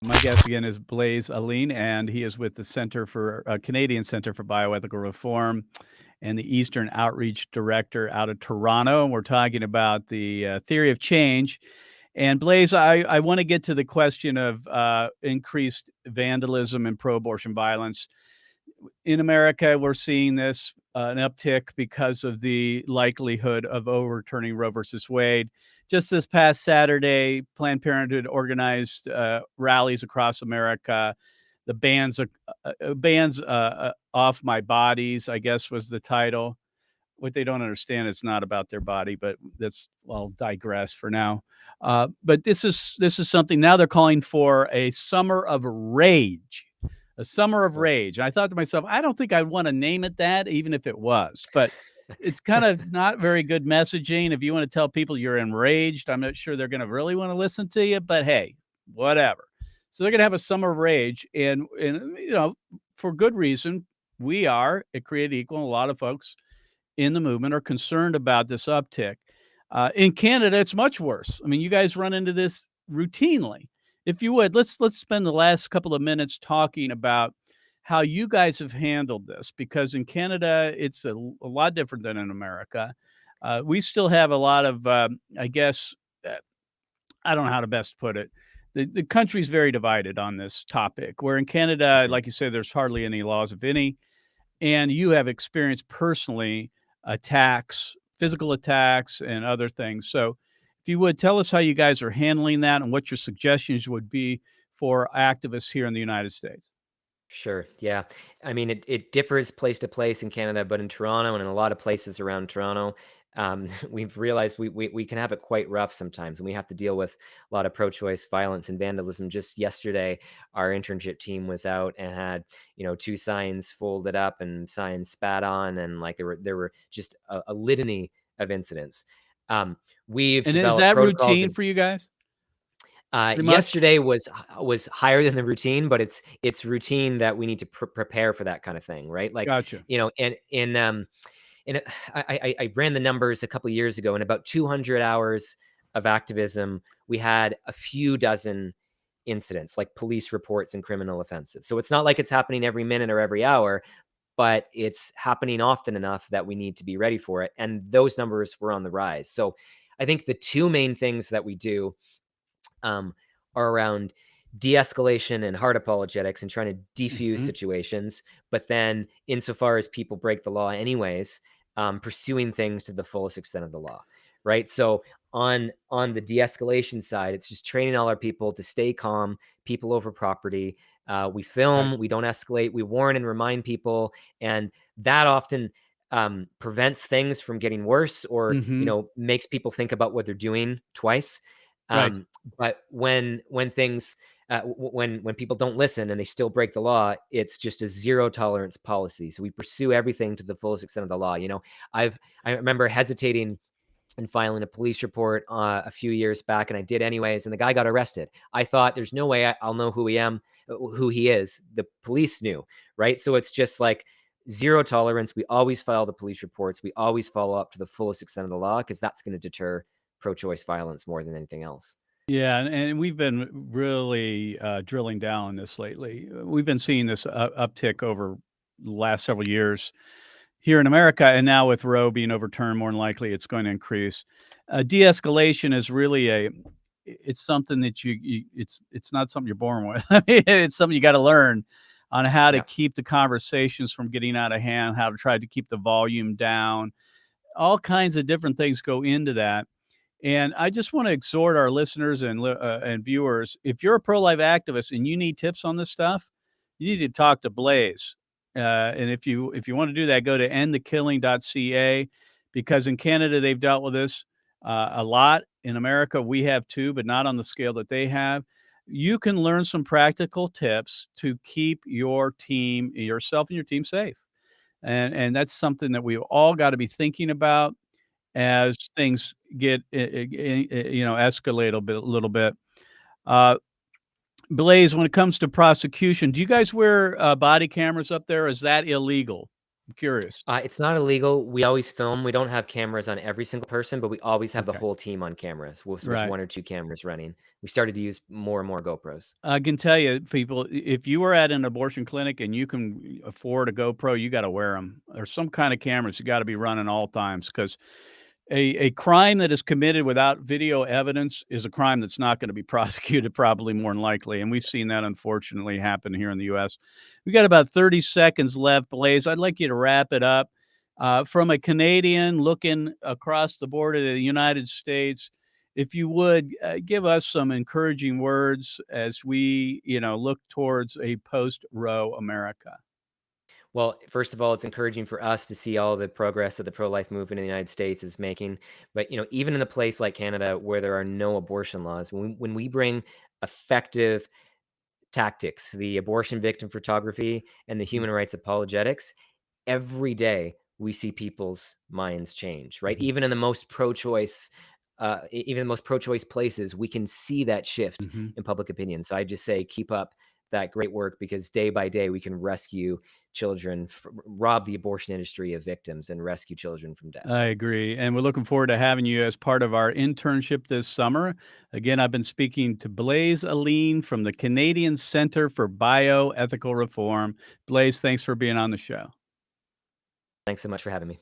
My guest again is Blaise Alleyne, and he is with the Center for Canadian Center for Bioethical Reform and the Eastern Outreach Director out of Toronto. And we're talking about the theory of change. And Blaise, I want to get to the question of increased vandalism and pro-abortion violence. In America, we're seeing this an uptick because of the likelihood of overturning Roe versus Wade. Just this past Saturday, Planned Parenthood organized rallies across America. The bans off my bodies, I guess, was the title. What they don't understand is not about their body, but I'll digress for now. But this is something now they're calling for a summer of rage. A summer of Right. rage. And I thought to myself, I don't think I'd want to name it that, even if it was. But it's kind of not very good messaging. If you want to tell people you're enraged, I'm not sure they're going to really want to listen to you. But hey, whatever. So they're going to have a summer of rage, and for good reason. We are at Create Equal. A lot of folks in the movement are concerned about this uptick. In Canada, it's much worse. I mean, you guys run into this routinely. If you would, let's spend the last couple of minutes talking about how you guys have handled this, because in Canada, it's a lot different than in America. We still have a lot of, I guess, I don't know how to best put it. The country's very divided on this topic, where in Canada, like you say, there's hardly any laws, if any, and you have experienced personally attacks, physical attacks, and other things. So, if you would tell us how you guys are handling that and what your suggestions would be for activists here in the United States. Sure. Yeah. I mean, it differs place to place in Canada, but in Toronto and in a lot of places around Toronto, we've realized we can have it quite rough sometimes, and we have to deal with a lot of pro-choice violence and vandalism. Just yesterday, our internship team was out and had, two signs folded up and signs spat on, and like there were just a litany of incidents. We've And is developed that protocols. routine for you guys? Pretty much? Yesterday was higher than the routine, but it's routine that we need to prepare for that kind of thing, right? Like, Gotcha. and I ran the numbers a couple of years ago. In about 200 hours of activism, we had a few dozen incidents, like police reports and criminal offenses. So it's not like it's happening every minute or every hour, but it's happening often enough that we need to be ready for it. And those numbers were on the rise. So I think the two main things that we do are around de-escalation and hard apologetics and trying to defuse Mhm. situations. But then insofar as people break the law anyways, pursuing things to the fullest extent of the law, right? So on the de-escalation side, it's just training all our people to stay calm, people over property. We Right. film, we don't escalate, we warn and remind people. And that often prevents things from getting worse, or, Mhm. makes people think about what they're doing twice. Right. But when things when people don't listen and they still break the law, it's just a zero tolerance policy. So we pursue everything to the fullest extent of the law. I remember hesitating and filing a police report a few years back, and I did anyways, and the guy got arrested. I thought, there's no way I'll know who he is. The police knew, right? So it's just like zero tolerance. We always file the police reports. We always follow up to the fullest extent of the law, because that's going to deter pro-choice violence more than anything else. Yeah, and we've been really drilling down on this lately. We've been seeing this uptick over the last several years here in America, and now with Roe being overturned, more than likely it's going to increase. De-escalation is really it's something that it's not something you're born with. It's something you got to learn on how to Yeah. keep the conversations from getting out of hand, how to try to keep the volume down. All kinds of different things go into that. And I just want to exhort our listeners and viewers: if you're a pro-life activist and you need tips on this stuff, you need to talk to Blaise. And if you want to do that, go to endthekilling.ca, because in Canada they've dealt with this a lot. In America, we have too, but not on the scale that they have. You can learn some practical tips to keep your team, yourself, and your team safe. And that's something that we've all got to be thinking about as things get, escalate a little bit. Uh, Blaise, when it comes to prosecution, do you guys wear, body cameras up there? Is that illegal? I'm curious. It's not illegal. We always film. We don't have cameras on every single person, but we always have the Okay. whole team on cameras with Right. 1 or 2 cameras running. We started to use more and more GoPros. I can tell you, people, if you are at an abortion clinic and you can afford a GoPro, you gotta wear them or some kind of cameras you gotta be running all times, because a crime that is committed without video evidence is a crime that's not gonna be prosecuted probably more than likely, and we've seen that unfortunately happen here in the US. We got about 30 seconds left, Blaise. I'd like you to wrap it up. From a Canadian looking across the border to the United States, if you would, give us some encouraging words as we, look towards a post-Roe America. Well, first of all, it's encouraging for us to see all the progress that the pro-life movement in the United States is making. But, even in a place like Canada where there are no abortion laws, when we bring effective tactics, the abortion victim photography and the Mm, human rights apologetics, every day we see people's minds change, right? mhm, Even the most pro-choice places, we can see that shift mhm. in public opinion. So I just say keep up that great work because day by day we can rescue children, rob the abortion industry of victims, and rescue children from death. I agree, and we're looking forward to having you as part of our internship this summer. Again, I've been speaking to Blaise Alleyne from the Canadian Center for Bioethical Reform. Blaise, thanks for being on the show. Thanks so much for having me.